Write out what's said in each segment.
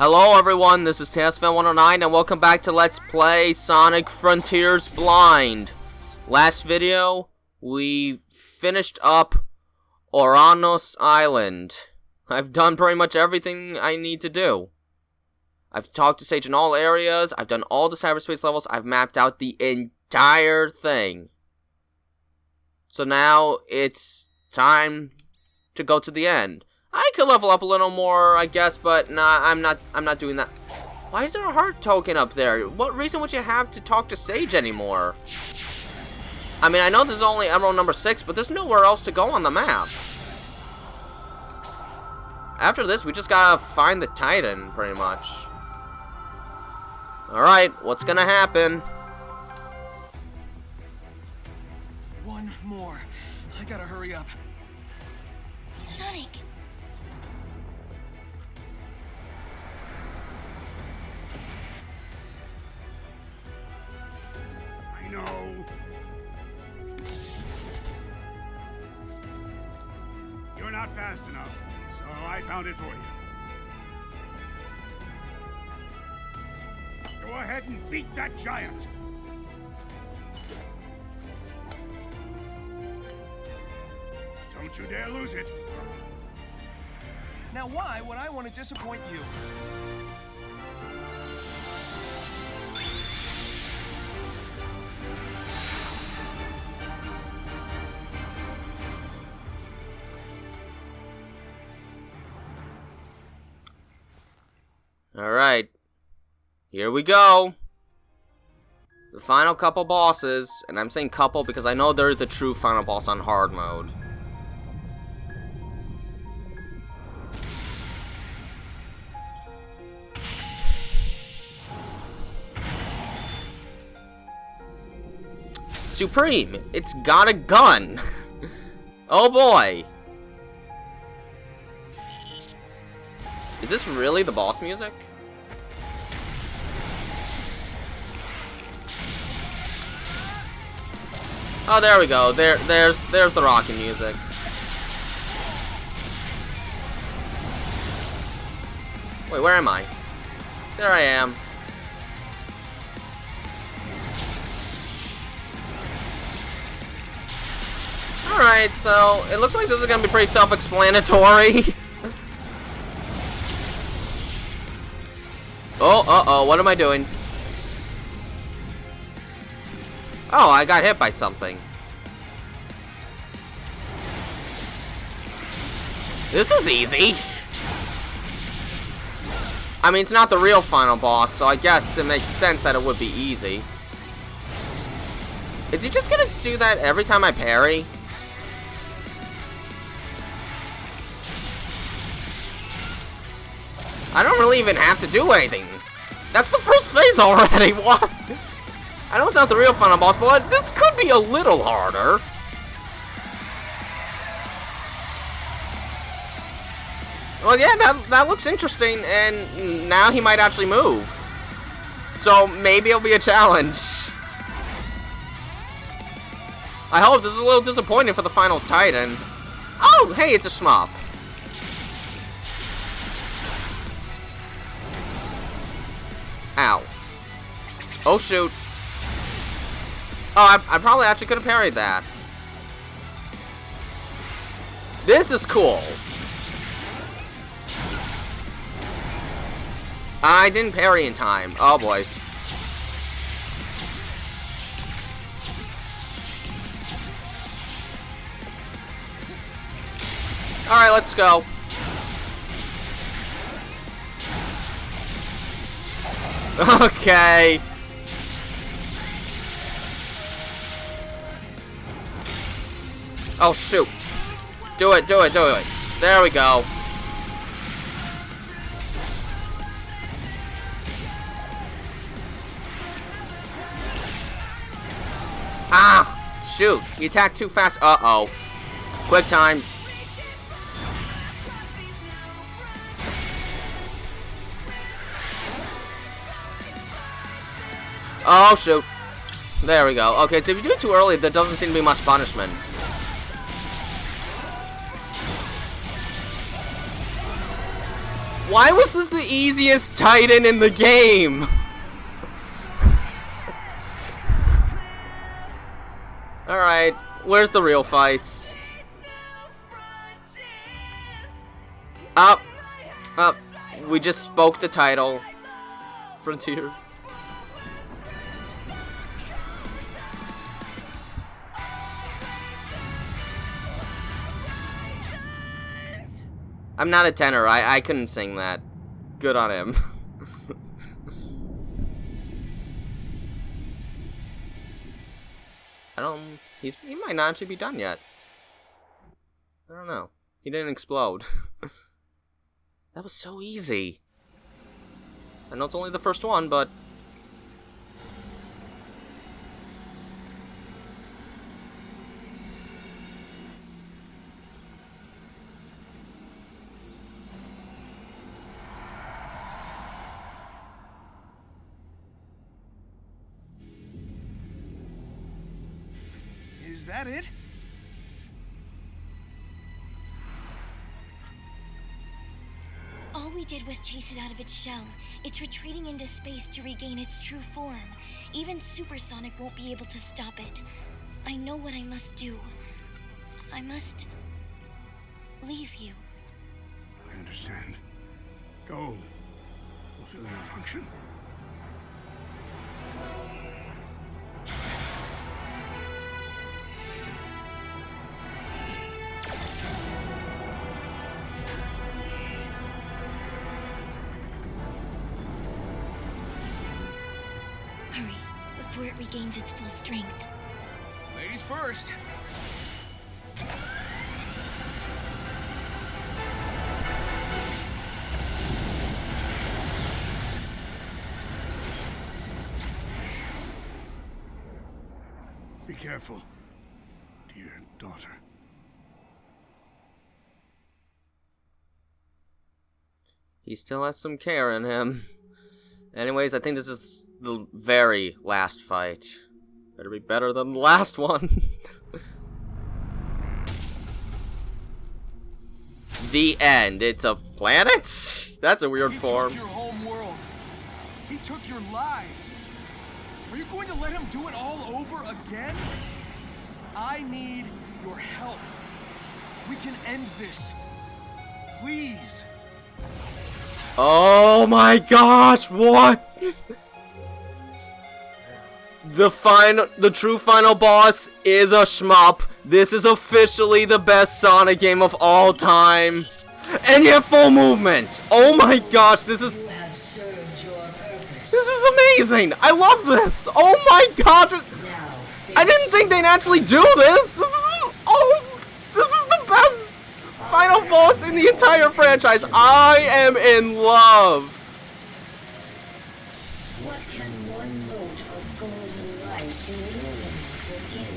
Hello everyone, this is TSFan109 and welcome back to Let's Play Sonic Frontiers Blind. Last video, we finished up Starfall Island. I've done pretty much everything I need to do. I've talked to Sage in all areas, I've done all the cyberspace levels, I've mapped out the entire thing. So now, it's time to go to the end. I could level up a little more, I guess, but nah, I'm not doing that. Why is there a heart token up there? What reason would you have to talk to Sage anymore? I mean, I know this is only Emerald number 6, but there's nowhere else to go on the map. After this, we just gotta find the Titan, pretty much. Alright, what's gonna happen? One more. I gotta hurry up. Sonic! I know. You're not fast enough, so I found it for you. Go ahead and beat that giant. Don't you dare lose it. Now why would I want to disappoint you? Alright, here we go. The final couple bosses, and I'm saying couple because I know there is a true final boss on hard mode. Supreme, it's got a gun. Oh boy. Is this really the boss music? Oh, there we go. There's the rockin' music. Wait, where am I? There I am. Alright, so it looks like this is gonna be pretty self-explanatory. Oh, uh-oh, what am I doing? Oh, I got hit by something. This is easy. I mean, it's not the real final boss, so I guess it makes sense that it would be easy. Is he just gonna do that every time I parry? I don't really even have to do anything. That's the first phase already. What? I know it's not the real final boss, but this could be a little harder. Well, yeah, that looks interesting, and now he might actually move. So maybe it'll be a challenge. I hope. This is a little disappointing for the final Titan. Oh, hey, it's a Shmup. Ow. Oh, shoot. Oh, I probably actually could have parried that. This is cool. I didn't parry in time. Oh, boy. Alright, let's go. Okay. Oh, shoot. Do it, do it, do it. There we go. Ah! Shoot. He attacked too fast. Uh-oh. Quick time. Oh, shoot. There we go. Okay, so if you do it too early, there doesn't seem to be much punishment. Why was this the easiest Titan in the game? Alright, where's the real fights? Up. Up. We just spoke the title. Frontiers. I'm not a tenor. I couldn't sing that. Good on him. He might not actually be done yet. I don't know. He didn't explode. That was so easy. I know it's only the first one, but... Is that it? All we did was chase it out of its shell. It's retreating into space to regain its true form. Even Supersonic won't be able to stop it. I know what I must do. I must... leave you. I understand. Go. Fulfill your function. Hurry, before it regains its full strength. Ladies first. Be careful, dear daughter. He still has some care in him. Anyways, I think this is the very last fight. Better be better than the last one. The end. It's a planet? That's a weird form. He took your home world. He took your lives. Are you going to let him do it all over again? I need your help. We can end this. Please. Oh my gosh, what? The true final boss is a shmup. This is officially the best Sonic game of all time. And yet full movement. Oh my gosh, this is amazing. I love this. Oh my gosh. I didn't think they'd actually do this. This is the best final boss in the entire franchise. I am in love.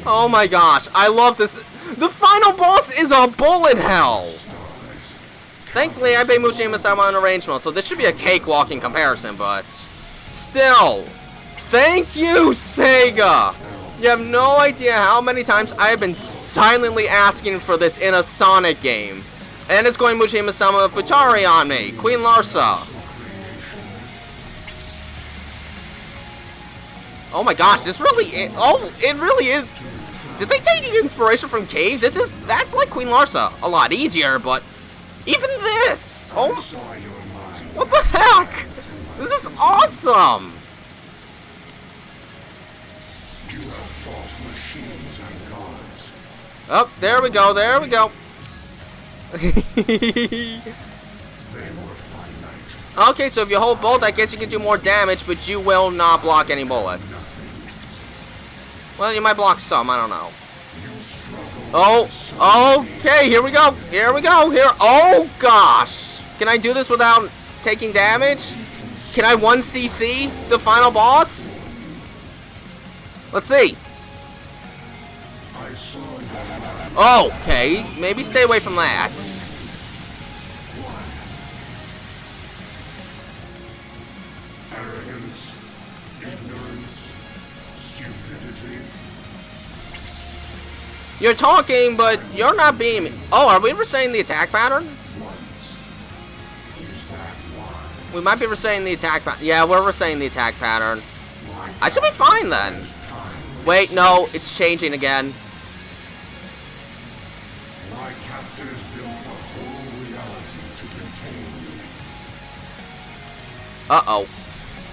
Oh my gosh, I love this. The final boss is a bullet hell. Thankfully, I played Mushima-sama on arrange mode, so this should be a cakewalk in comparison, but still, thank you, SEGA. You have no idea how many times I have been silently asking for this in a Sonic game. And it's going Mushima-sama Futari on me, Queen Larsa. Oh my gosh, this really is, it really is. Did they take inspiration from Cave? That's like Queen Larsa. A lot easier, but even this. Oh, what the heck? This is awesome. Oh, there we go, there we go. Okay, so if you hold both, I guess you can do more damage, but you will not block any bullets. Well, you might block some, I don't know. Oh, okay, here we go. Here we go, here. Oh, gosh. Can I do this without taking damage? Can I 1cc the final boss? Let's see. Okay, maybe stay away from that. Arrogance, ignorance, stupidity. You're talking, but you're not being... Oh, are we ever saying the attack pattern? Once. Use that We might be resetting the attack pattern. Yeah, we're resetting the attack pattern. I should be fine then. Wait, no, it's changing again. My captors built a whole reality to contain you. Uh-oh.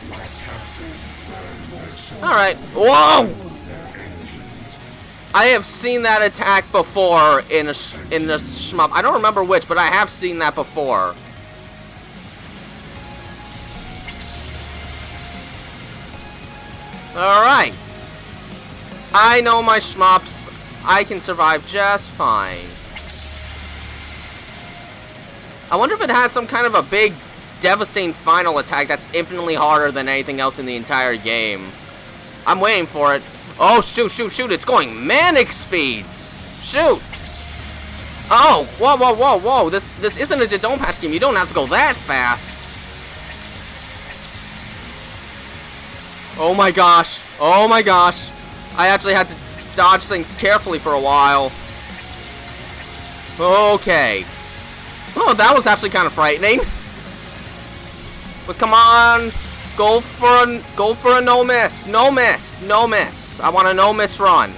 My captors burn their souls. Alright. Whoa! Their engines. I have seen that attack before in a shmup. I don't remember which, but I have seen that before. Alright. I know my shmups. I can survive just fine. I wonder if it had some kind of a big, devastating final attack that's infinitely harder than anything else in the entire game. I'm waiting for it. Oh, shoot, shoot, shoot. It's going manic speeds. Shoot. Oh, whoa, whoa, whoa, whoa. This isn't a Dome Patch game. You don't have to go that fast. Oh my gosh. Oh my gosh. I actually had to dodge things carefully for a while. Okay. Oh, that was actually kind of frightening. But come on. Go for a no miss. No miss. No miss. I want a no miss run.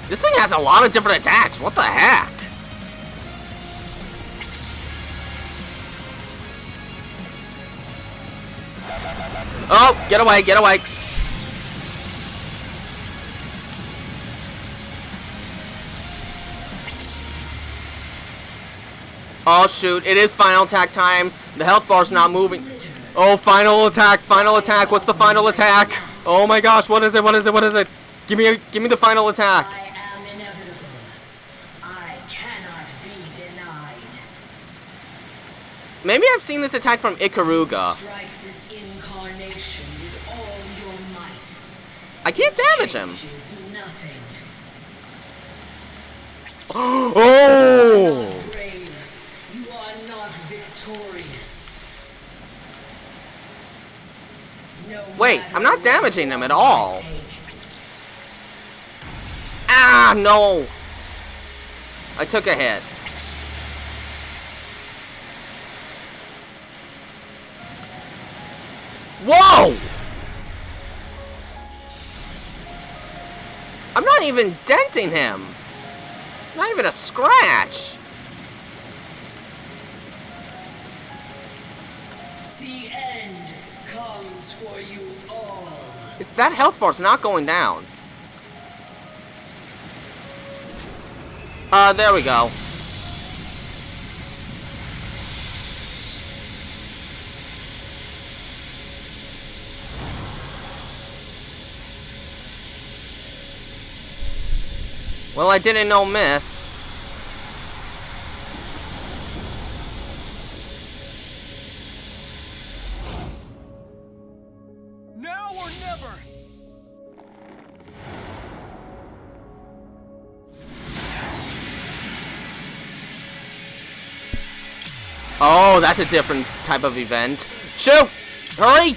This thing has a lot of different attacks. What the heck? Oh, get away, get away. Oh shoot, it is final attack time. The health bar's not moving. Oh, final attack, final attack. What's the final attack? Oh my gosh, what is it? What is it? What is it? Give me the final attack. I am inevitable. I cannot be denied. Maybe I've seen this attack from Ikaruga. Strike this incarnation with all your might. I can't damage him. Changes nothing. Oh! Brave, you are not victorious. No Wait, matter I'm not what damaging him at you all. take. Ah, no. I took a hit. Whoa! I'm not even denting him. Not even a scratch. The end comes for you all. That health bar's not going down. There we go. Well, I didn't know miss. Now or never! Oh, that's a different type of event. Shoot! Hurry!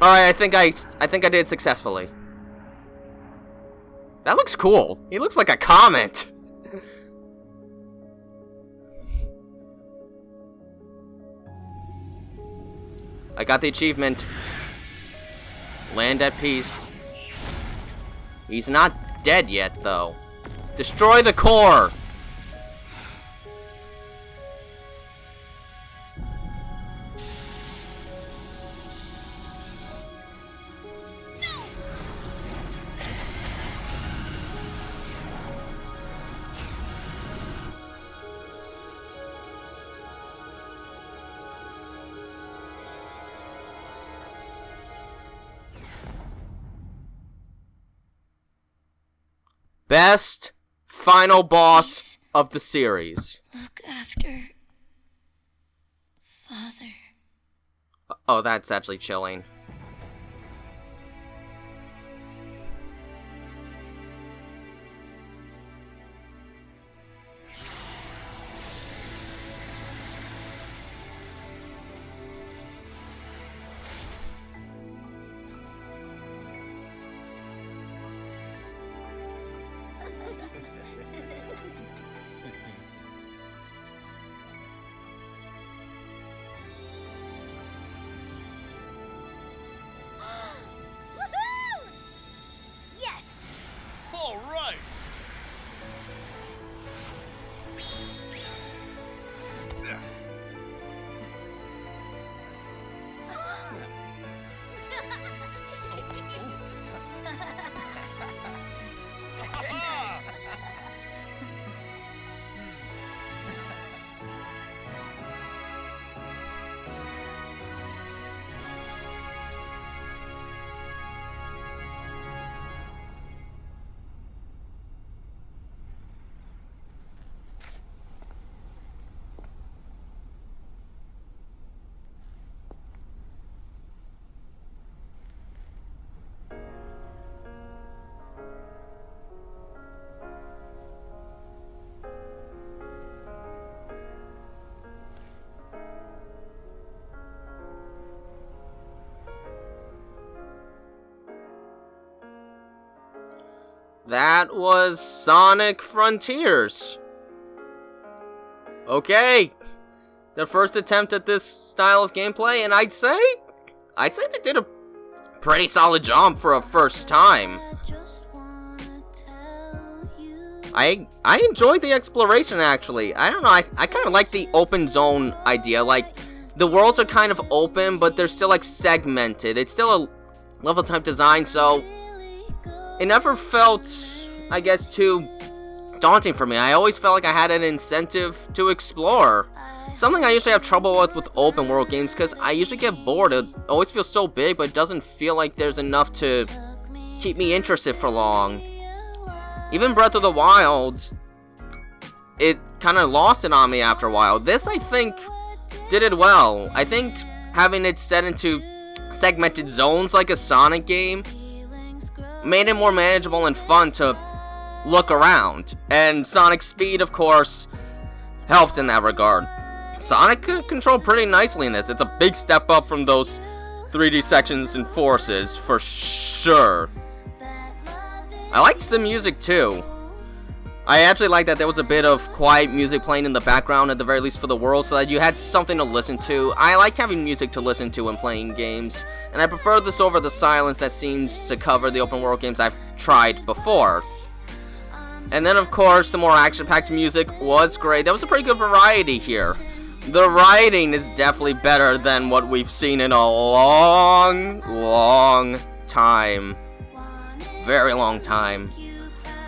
Alright, I think I did successfully. That looks cool. He looks like a comet. I got the achievement. Land at peace. He's not dead yet, though. Destroy the core! Best final boss of the series. Look after Father. Oh, that's actually chilling. that was Sonic Frontiers. Okay, their first attempt at this style of gameplay, and I'd say they did a pretty solid job for a first time. I enjoyed the exploration, actually. I don't know, I kind of like the open zone idea. Like, the worlds are kind of open, but they're still, like, segmented. It's still a level type design, so it never felt, I guess, too daunting for me. I always felt like I had an incentive to explore. Something I usually have trouble with open world games, because I usually get bored. It always feels so big, but it doesn't feel like there's enough to keep me interested for long. Even Breath of the Wild, it kind of lost it on me after a while. This, I think, did it well. I think having it set into segmented zones like a Sonic game made it more manageable and fun to look around. And Sonic Speed, of course, helped in that regard. Sonic could control pretty nicely in this. It's a big step up from those 3D sections and forces, for sure. I liked the music too. I actually liked that there was a bit of quiet music playing in the background, at the very least for the world, so that you had something to listen to. I like having music to listen to when playing games, and I prefer this over the silence that seems to cover the open world games I've tried before. And then, of course, the more action-packed music was great. There was a pretty good variety here. The writing is definitely better than what we've seen in a long time. Very long time.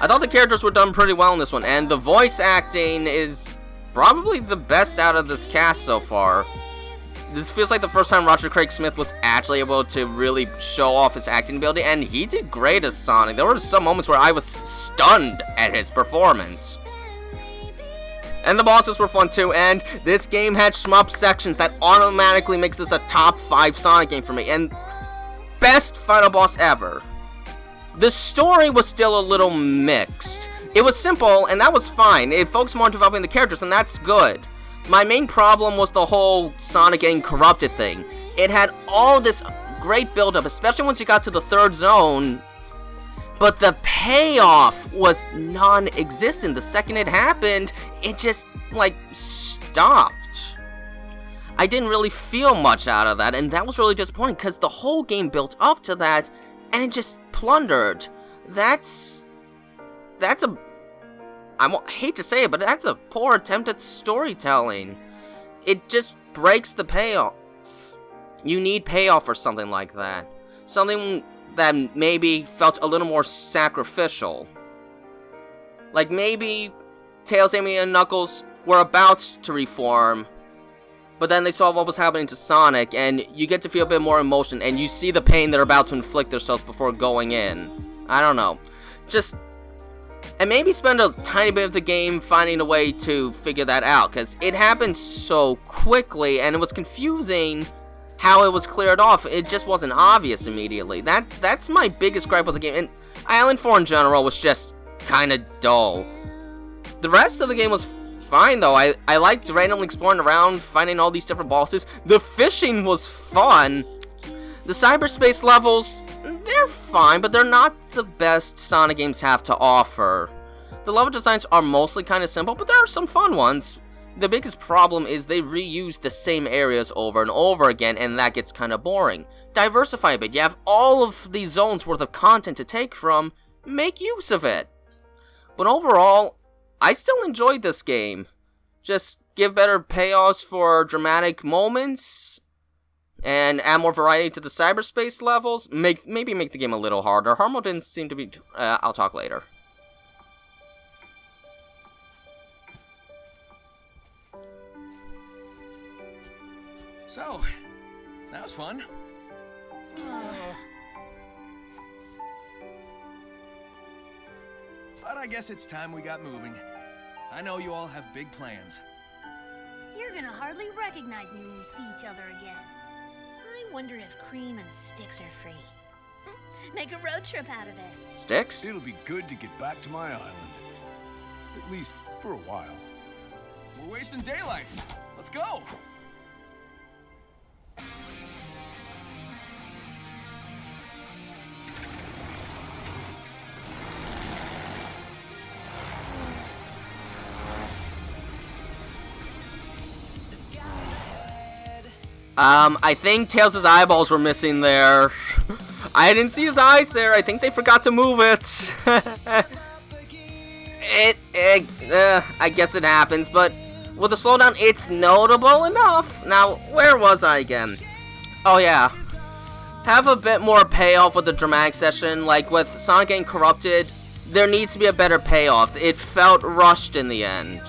I thought the characters were done pretty well in this one, and the voice acting is probably the best out of this cast so far. This feels like the first time Roger Craig Smith was actually able to really show off his acting ability, and he did great as Sonic. There were some moments where I was stunned at his performance. And the bosses were fun too, and this game had shmup sections that automatically makes this a top 5 Sonic game for me, and best final boss ever. The story was still a little mixed. It was simple, and that was fine. It focused more on developing the characters, and that's good. My main problem was the whole Sonic getting corrupted thing. It had all this great build-up, especially once you got to the third zone, but the payoff was non-existent. The second it happened, it just, like, stopped. I didn't really feel much out of that, and that was really disappointing, because the whole game built up to that, and it just plundered. That's a... I hate to say it, but that's a poor attempt at storytelling. It just breaks the payoff. You need payoff for something like that. Something that maybe felt a little more sacrificial. Like maybe Tails, Amy, and Knuckles were about to reform, but then they saw what was happening to Sonic, and you get to feel a bit more emotion, and you see the pain they're about to inflict themselves before going in. I don't know. And maybe spend a tiny bit of the game finding a way to figure that out, because it happened so quickly, and it was confusing how it was cleared off. It just wasn't obvious immediately. That's my biggest gripe with the game, and Island 4 in general was just kind of dull. The rest of the game was fine, though. I liked randomly exploring around, finding all these different bosses. The fishing was fun. The cyberspace levels, they're fine, but they're not the best Sonic games have to offer. The level designs are mostly kind of simple, but there are some fun ones. The biggest problem is they reuse the same areas over and over again, and that gets kind of boring. Diversify a bit. You have all of these zones worth of content to take from. Make use of it. But overall, I still enjoyed this game. Just give better payoffs for dramatic moments, and add more variety to the cyberspace levels. Maybe make the game a little harder. Hard mode didn't seem to be... I'll talk later. So, that was fun. But I guess it's time we got moving. I know you all have big plans. You're gonna hardly recognize me when we see each other again. I wonder if cream and sticks are free. Make a road trip out of it. Sticks? It'll be good to get back to my island. At least for a while. We're wasting daylight. Let's go. I think Tails' eyeballs were missing there. I didn't see his eyes there. I think they forgot to move it. I guess it happens, but with the slowdown, it's notable enough. Now, where was I again? Oh, yeah. Have a bit more payoff with the dramatic session. Like, with Sonic getting corrupted, there needs to be a better payoff. It felt rushed in the end.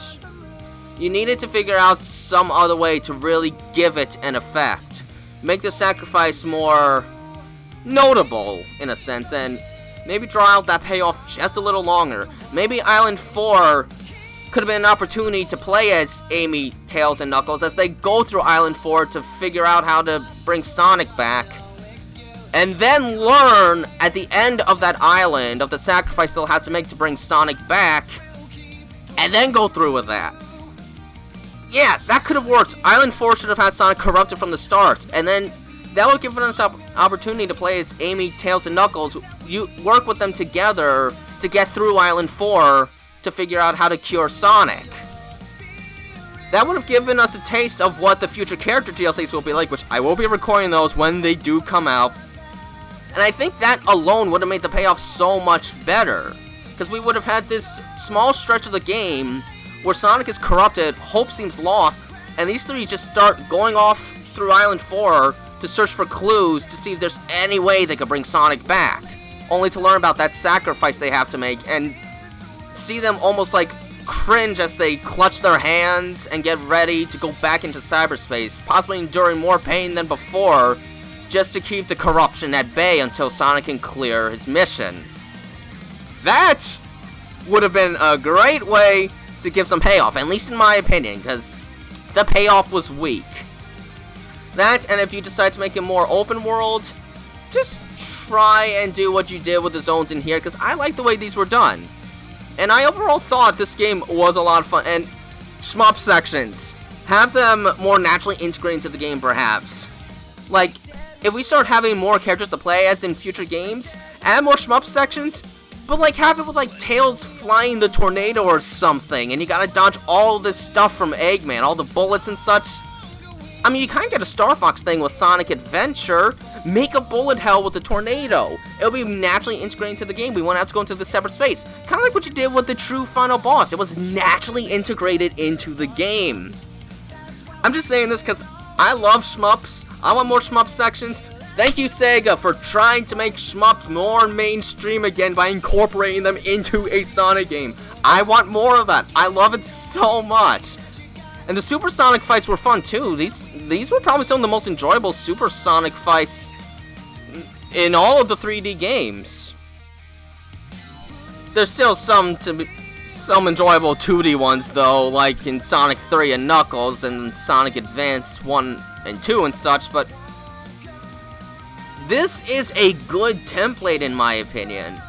You needed to figure out some other way to really give it an effect. Make the sacrifice more notable, in a sense, and maybe draw out that payoff just a little longer. Maybe Island 4 could have been an opportunity to play as Amy, Tails, and Knuckles as they go through Island 4 to figure out how to bring Sonic back. And then learn at the end of that island of the sacrifice they'll have to make to bring Sonic back. And then go through with that. Yeah, that could have worked. Island 4 should have had Sonic corrupted from the start. And then that would give us an opportunity to play as Amy, Tails, and Knuckles. You work with them together to get through Island 4 to figure out how to cure Sonic. That would have given us a taste of what the future character DLCs will be like, which I will be recording those when they do come out. And I think that alone would have made the payoff so much better. Because we would have had this small stretch of the game where Sonic is corrupted, hope seems lost, and these three just start going off through Island 4 to search for clues to see if there's any way they could bring Sonic back. Only to learn about that sacrifice they have to make, and see them almost like cringe as they clutch their hands and get ready to go back into cyberspace, possibly enduring more pain than before, just to keep the corruption at bay until Sonic can clear his mission. That would have been a great way to give some payoff, at least in my opinion, because the payoff was weak. That, and if you decide to make it more open world, just try and do what you did with the zones in here, because I like the way these were done. And I overall thought this game was a lot of fun, and shmup sections, have them more naturally integrated into the game, perhaps. Like, if we start having more characters to play as in future games, add more shmup sections, but like have it with like Tails flying the tornado or something, and you gotta dodge all this stuff from Eggman, all the bullets and such. I mean, you kinda get a Star Fox thing with Sonic Adventure. Make a bullet hell with the tornado. It'll be naturally integrated into the game. We won't have to go into the separate space. Kinda like what you did with the true final boss. It was naturally integrated into the game. I'm just saying this because I love shmups. I want more shmup sections. Thank you, SEGA, for trying to make shmups more mainstream again by incorporating them into a Sonic game. I want more of that. I love it so much. And the Supersonic fights were fun, too. These were probably some of the most enjoyable Supersonic fights in all of the 3D games. There's still some enjoyable 2D ones, though, like in Sonic 3 and Knuckles and Sonic Advance 1 and 2 and such, but this is a good template in my opinion.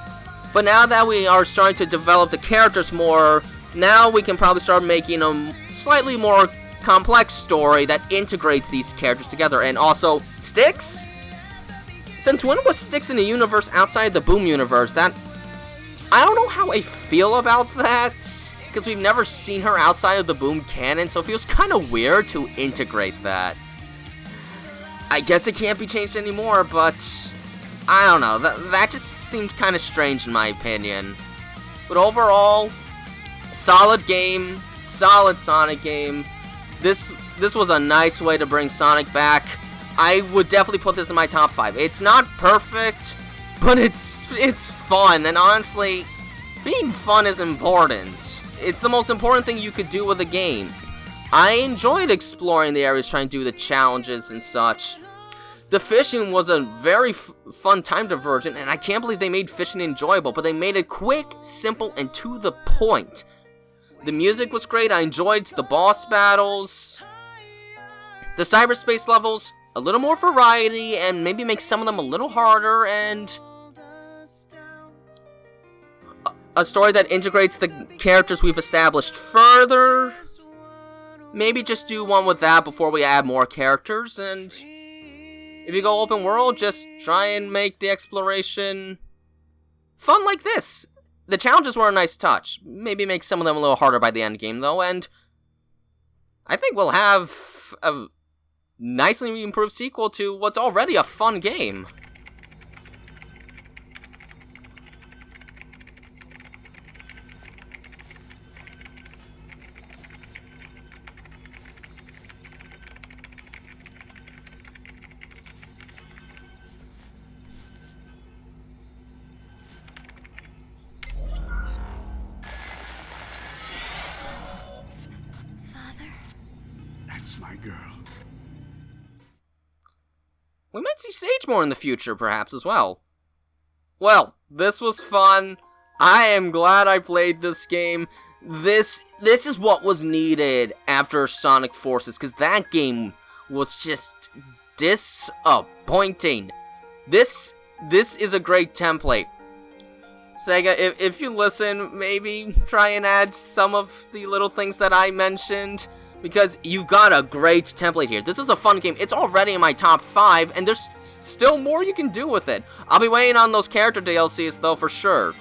But now that we are starting to develop the characters more, now we can probably start making a slightly more complex story that integrates these characters together. And also, Styx? Since when was Styx in a universe outside the Boom universe? I don't know how I feel about that, because we've never seen her outside of the Boom canon, so it feels kind of weird to integrate that. I guess it can't be changed anymore, but I don't know. That just seemed kind of strange in my opinion. But overall, solid game, solid Sonic game. This was a nice way to bring Sonic back. I would definitely put this in my top 5. It's not perfect, but it's fun, and honestly, being fun is important. It's the most important thing you could do with a game. I enjoyed exploring the areas, trying to do the challenges and such. The fishing was a very fun time divergent, and I can't believe they made fishing enjoyable, but they made it quick, simple, and to the point. The music was great. I enjoyed the boss battles. The cyberspace levels, a little more variety, and maybe make some of them a little harder, and a story that integrates the characters we've established further. Maybe just do one with that before we add more characters, and if you go open world, just try and make the exploration fun like this. The challenges were a nice touch. Maybe make some of them a little harder by the end game, though, and I think we'll have a nicely improved sequel to what's already a fun game. Father? That's my girl. We might see Sage more in the future, perhaps, as well. Well, this was fun. I am glad I played this game. This is what was needed after Sonic Forces, because that game was just disappointing. This is a great template. Sega, if you listen, maybe try and add some of the little things that I mentioned, because you've got a great template here. This is a fun game. It's already in my top 5, and there's still more you can do with it. I'll be waiting on those character DLCs, though, for sure.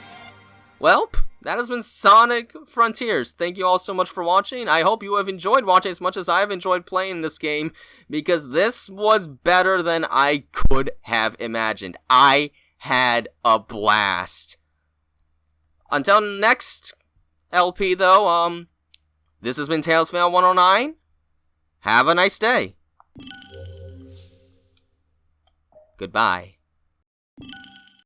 Well, that has been Sonic Frontiers. Thank you all so much for watching. I hope you have enjoyed watching as much as I've enjoyed playing this game, because this was better than I could have imagined. I had a blast. Until next LP, though, this has been Tales Fan 109. Have a nice day. Goodbye.